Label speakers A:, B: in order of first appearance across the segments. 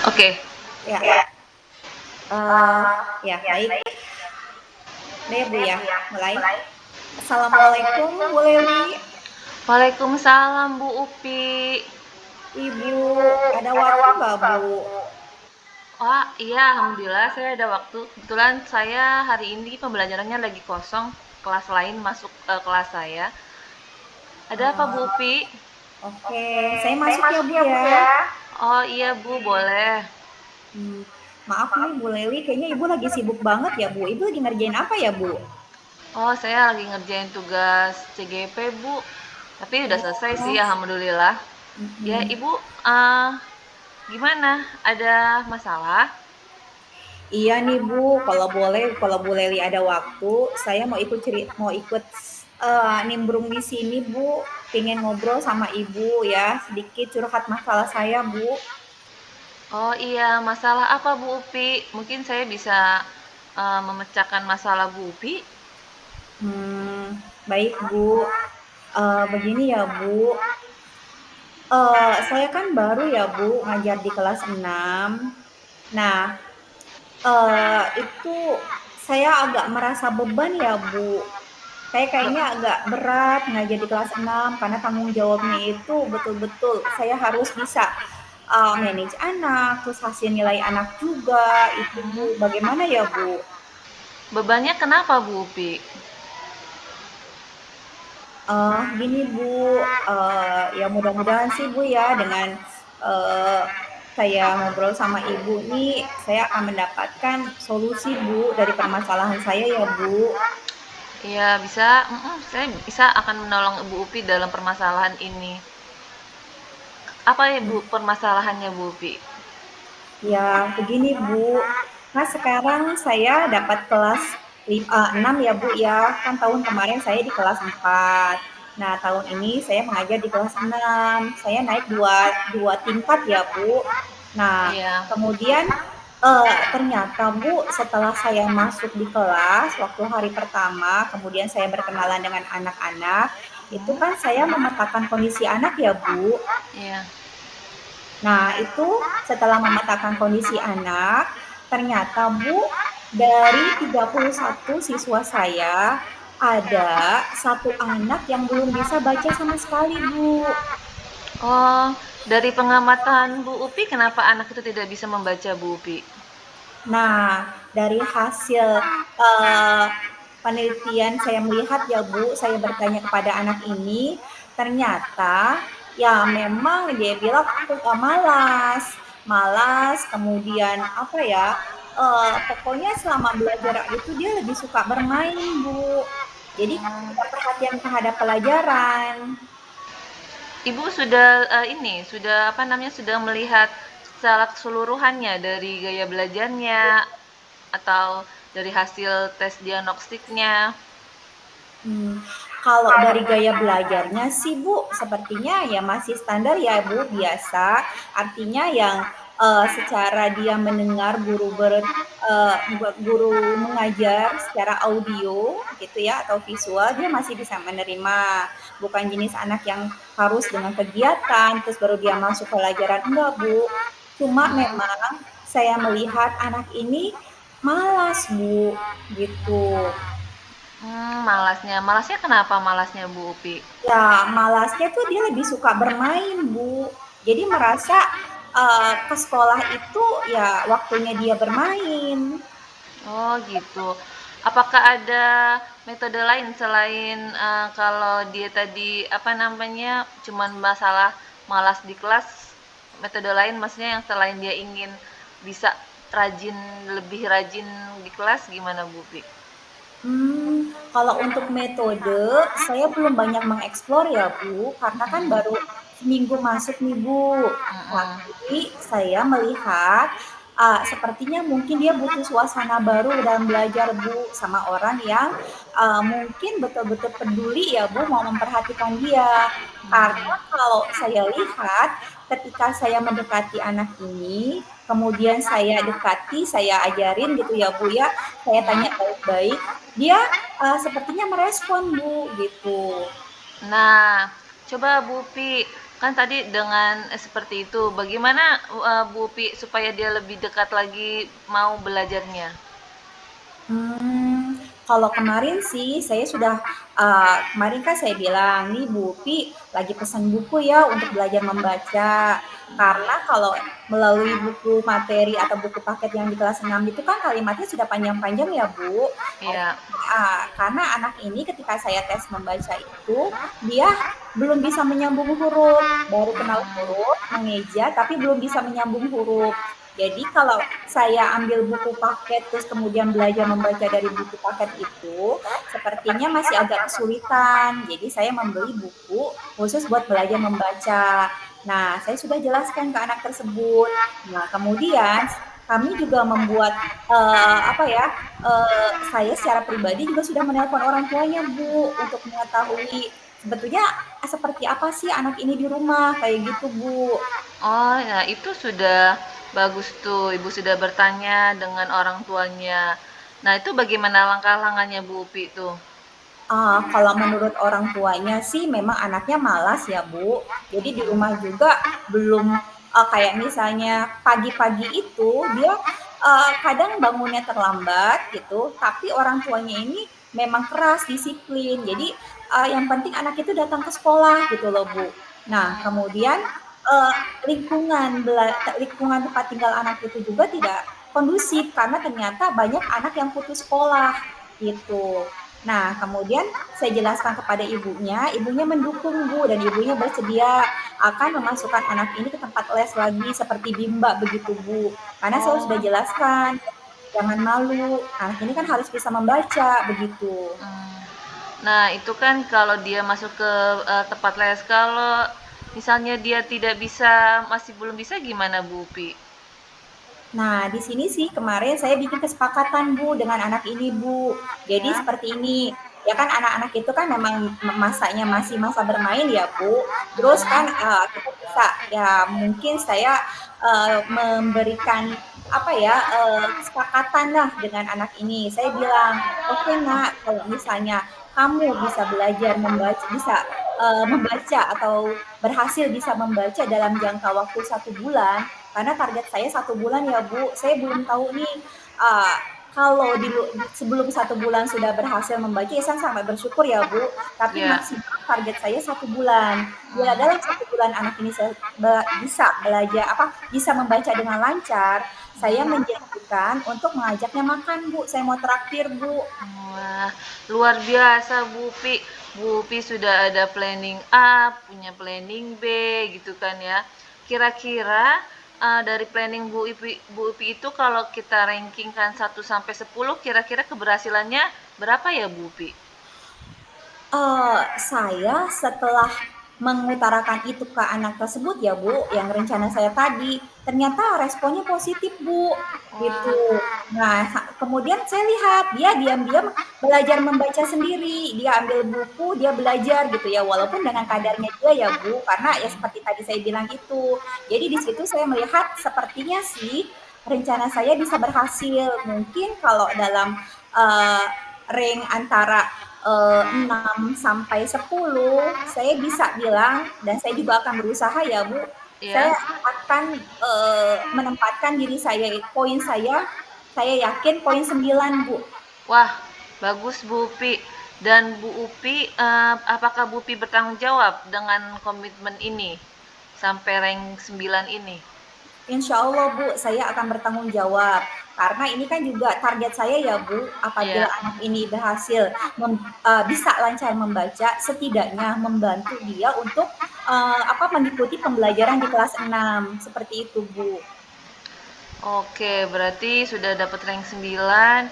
A: Oke.
B: Ya, eh ya baik. Udah ya Bu ya, mulai. Assalamualaikum Bu Lewi.
A: Waalaikumsalam Bu Upi.
B: Ibu, ada waktu nggak Bu?
A: Wah, iya, alhamdulillah saya ada waktu. Kebetulan saya hari ini pembelajarannya lagi kosong, kelas lain masuk kelas saya. Ada apa Bu
B: Eh,
A: Upi?
B: oke, saya masuk ya Bu ya.
A: Oh iya Bu, boleh.
B: Hmm, maaf nih Bu Lewi, kayaknya Ibu lagi sibuk banget ya Bu. Ibu lagi ngerjain apa ya Bu?
A: Oh, saya lagi ngerjain tugas CGP Bu. Tapi udah selesai sih,
B: Oh,
A: alhamdulillah. Ya,
B: mm-mm.
A: Ibu, gimana? Ada masalah?
B: Iya nih Bu, kalau boleh, kalau Bu Lewi ada waktu, saya mau ikut nimbrung di sini Bu, pengen ngobrol sama Ibu ya, sedikit curhat masalah saya Bu.
A: Oh iya, masalah apa Bu Upi? Mungkin saya bisa memecahkan masalah Bu Upi.
B: Baik Bu, begini ya Bu, saya kan baru ya Bu ngajar di kelas 6. Nah, itu saya agak merasa beban ya Bu. Kayaknya agak berat ngajar di kelas 6 karena tanggung jawabnya itu betul-betul saya harus bisa manage anak, terus hasil nilai anak juga, itu Bu.
A: Hmm.
B: Bagaimana ya Bu?
A: Bebannya kenapa Bu Upi?
B: Gini Bu, ya mudah-mudahan sih Bu ya dengan uh, saya ngobrol sama Ibu nih, saya akan mendapatkan solusi Bu dari permasalahan saya ya Bu.
A: Ya bisa, saya bisa akan menolong Bu Upi dalam permasalahan ini. Apa ya Bu permasalahannya Bu Upi?
B: Ya, begini Bu. Nah, sekarang saya dapat kelas 6 ya Bu ya. Kan tahun kemarin saya di kelas 4. Nah, tahun ini saya mengajar di kelas 6. Saya naik dua tingkat ya Bu. Nah,
A: Iya.
B: kemudian ternyata Bu, setelah saya masuk di kelas waktu hari pertama, kemudian saya berkenalan dengan anak-anak, itu
A: Hmm?
B: kan saya memetakan kondisi anak ya Bu.
A: Iya.
B: Nah, itu setelah memetakan kondisi anak, ternyata Bu, dari 31 siswa saya, ada satu anak yang belum bisa baca sama sekali, Bu.
A: Oh, dari pengamatan Bu Upi, kenapa anak itu tidak bisa membaca Bu Upi?
B: Nah, dari hasil uh, penelitian saya melihat ya Bu, saya bertanya kepada anak ini, ternyata ya memang dia bilang aku malas, malas, kemudian apa ya, pokoknya selama belajar itu dia lebih suka bermain Bu. Jadi tidak perhatian terhadap pelajaran.
A: Ibu sudah sudah apa namanya, sudah melihat secara keseluruhannya dari gaya belajarnya atau dari hasil tes diagnostiknya.
B: Hmm, kalau dari gaya belajarnya sih Bu, sepertinya ya masih standar ya Bu, biasa. Artinya yang secara dia mendengar guru mengajar secara audio gitu ya atau visual dia masih bisa menerima. Bukan jenis anak yang harus dengan kegiatan terus baru dia masuk pelajaran enggak Bu. Cuma memang saya melihat anak ini malas Bu gitu.
A: Malasnya. Malasnya kenapa malasnya Bu Upi?
B: Ya, malasnya tuh dia lebih suka bermain, Bu. Jadi merasa ke sekolah itu ya waktunya dia bermain.
A: Oh gitu. Apakah ada metode lain selain kalau dia tadi apa namanya cuman masalah malas di kelas, metode lain maksudnya yang selain dia ingin bisa rajin lebih rajin di kelas gimana Bu Pi?
B: Kalau untuk metode, saya belum banyak mengeksplor ya Bu, karena kan baru seminggu masuk nih Bu.
A: Mm-mm.
B: Tapi saya melihat sepertinya mungkin dia butuh suasana baru dalam belajar Bu, sama orang yang mungkin betul-betul peduli ya Bu, mau memperhatikan dia. Karena kalau saya lihat ketika saya mendekati anak ini, kemudian saya dekati, saya ajarin gitu ya Bu ya, saya tanya baik-baik, dia sepertinya merespon Bu gitu.
A: Nah, coba Bu Pi Kan tadi dengan seperti itu, bagaimana Bu Upi supaya dia lebih dekat lagi mau belajarnya?
B: Kalau kemarin sih saya sudah kemarin kan saya bilang, "Nih Bu Upi lagi pesan buku ya untuk belajar membaca." Karena kalau melalui buku materi atau buku paket yang di kelas 6 itu kan kalimatnya sudah panjang-panjang ya Bu.
A: Iya.
B: Karena anak ini ketika saya tes membaca itu, dia belum bisa menyambung huruf, baru kenal huruf, mengeja, tapi belum bisa menyambung huruf. Jadi kalau saya ambil buku paket terus kemudian belajar membaca dari buku paket itu, sepertinya masih agak kesulitan. Jadi saya membeli buku khusus buat belajar membaca. Nah, saya sudah jelaskan ke anak tersebut. Nah, kemudian kami juga membuat apa ya? Saya secara pribadi juga sudah menelpon orang tuanya, Bu, untuk mengetahui sebetulnya seperti apa sih anak ini di rumah, kayak gitu, Bu.
A: Oh, ya itu sudah bagus tuh. Ibu sudah bertanya dengan orang tuanya. Nah, itu bagaimana langkah-langkahnya Bu Upi tuh?
B: Kalau menurut orang tuanya sih memang anaknya malas ya, Bu. Jadi di rumah juga belum kayak misalnya pagi-pagi itu dia kadang bangunnya terlambat gitu, tapi orang tuanya ini memang keras, disiplin. Jadi yang penting anak itu datang ke sekolah gitu loh, Bu. Nah, kemudian uh, lingkungan tempat tinggal anak itu juga tidak kondusif karena ternyata banyak anak yang putus sekolah gitu. Nah, kemudian saya jelaskan kepada ibunya mendukung Bu, dan ibunya bersedia akan memasukkan anak ini ke tempat les lagi seperti Bimba begitu Bu. Karena saya sudah
A: Oh,
B: jelaskan, jangan malu, anak ini kan harus bisa membaca begitu.
A: hmm. Nah, itu kan kalau dia masuk ke tempat les, kalau misalnya dia tidak bisa, masih belum bisa gimana Bu Upi?
B: Nah, di sini sih kemarin saya bikin kesepakatan Bu dengan anak ini Bu. Jadi
A: Ya,
B: seperti ini, ya kan anak-anak itu kan memang masanya masih masa bermain ya Bu. Terus kan
A: mm-mm.
B: kita bisa ya mungkin saya memberikan apa ya kesepakatan lah dengan anak ini. Saya bilang, oke nak, kalau misalnya kamu bisa belajar membaca, bisa membaca atau berhasil bisa membaca dalam jangka waktu 1 bulan, karena target saya 1 bulan ya Bu. Saya belum tahu nih uh, kalau sebelum 1 bulan sudah berhasil membaca, ya saya sangat bersyukur ya Bu. Tapi
A: Ya.
B: maksimal target saya 1 bulan. Bila dalam
A: Hmm.
B: 1 bulan anak ini bisa belajar bisa membaca dengan lancar, saya menjanjikan untuk mengajaknya makan Bu. Saya mau traktir Bu.
A: Wah, luar biasa Bu Upi. Bu Upi sudah ada planning A, punya planning B gitu kan ya. Kira-kira dari planning Bu Upi itu kalau kita rankingkan 1 sampai 10, kira-kira keberhasilannya berapa ya Bu Upi?
B: Saya setelah mengutarakan itu ke anak tersebut ya Bu, yang rencana saya tadi, ternyata responnya positif Bu,
A: Wah,
B: gitu. Nah, kemudian saya lihat dia diam-diam belajar membaca sendiri, dia ambil buku, dia belajar gitu ya, walaupun dengan kadarnya dia ya Bu, karena ya seperti tadi saya bilang itu. Jadi di situ saya melihat sepertinya sih rencana saya bisa berhasil. Mungkin kalau dalam uh, rank antara 6 sampai 10, saya bisa bilang dan saya juga akan berusaha ya Bu,
A: ya.
B: saya akan menempatkan diri saya, poin saya yakin poin 9 Bu.
A: Wah, bagus Bu Upi. Dan Bu Upi, apakah Bu Upi bertanggung jawab dengan komitmen ini sampai rank 9 ini?
B: Insya Allah Bu, saya akan bertanggung jawab. Karena ini kan juga target saya ya Bu, apabila
A: Ya.
B: anak ini berhasil bisa lancar membaca, setidaknya membantu dia untuk mengikuti pembelajaran di kelas 6 seperti itu Bu.
A: Oke, berarti sudah dapat rank 9,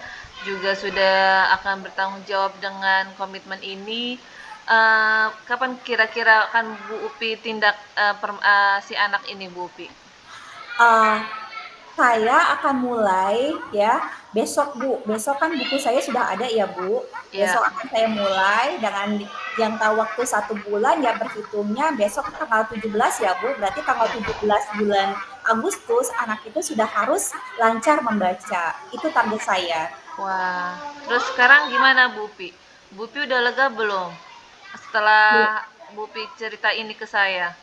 A: juga sudah akan bertanggung jawab dengan komitmen ini. Kapan kira-kira akan Bu Upi tindak si anak ini, Bu Upi?
B: Uh, saya akan mulai ya besok Bu. Besok kan buku saya sudah ada ya Bu.
A: Ya.
B: Besok akan saya mulai dengan jangka waktu 1 bulan ya, berhitungnya besok tanggal 17 ya Bu. Berarti tanggal
A: Ya.
B: 17 bulan Agustus anak itu sudah harus lancar membaca. Itu target saya.
A: Wah, terus sekarang gimana Bu Upi? Bu Upi udah lega belum? Setelah Bu Upi cerita ini ke saya.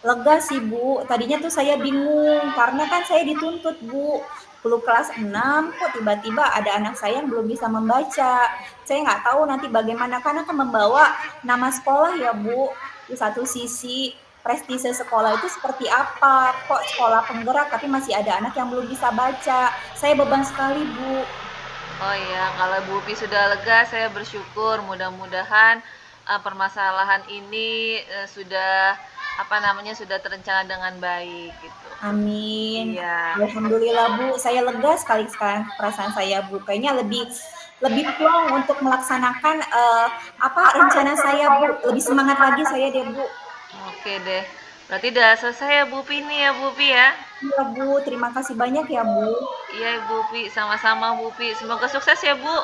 B: Lega sih, Bu. Tadinya tuh saya bingung, karena kan saya dituntut, Bu. Dulu kelas 6, kok tiba-tiba ada anak saya yang belum bisa membaca. Saya nggak tahu nanti bagaimana, karena kan membawa nama sekolah ya, Bu. Di satu sisi, prestise sekolah itu seperti apa? Kok sekolah penggerak, tapi masih ada anak yang belum bisa baca. Saya beban sekali, Bu.
A: Oh iya, kalau Bu Upi sudah lega, saya bersyukur. Mudah-mudahan permasalahan ini sudah apa namanya sudah terencana dengan baik gitu.
B: Amin.
A: Iya.
B: Alhamdulillah Bu, saya lega sekali sekarang perasaan saya Bu. Kayaknya lebih lebih plong untuk melaksanakan apa rencana saya Bu. Lebih semangat lagi saya deh Bu.
A: Oke deh. Berarti udah selesai ya Bu Upi nih ya Bu Upi ya.
B: Iya Bu, terima kasih banyak ya Bu.
A: Iya Bu Upi, sama-sama Bu Upi. Semoga sukses ya Bu.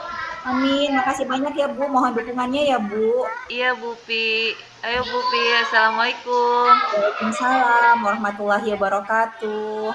B: Amin, makasih banyak ya Bu. Mohon dukungannya ya Bu.
A: Iya Bu Upi. Ayo Bu Upi, Assalamualaikum.
B: Waalaikumsalam warahmatullahi wabarakatuh.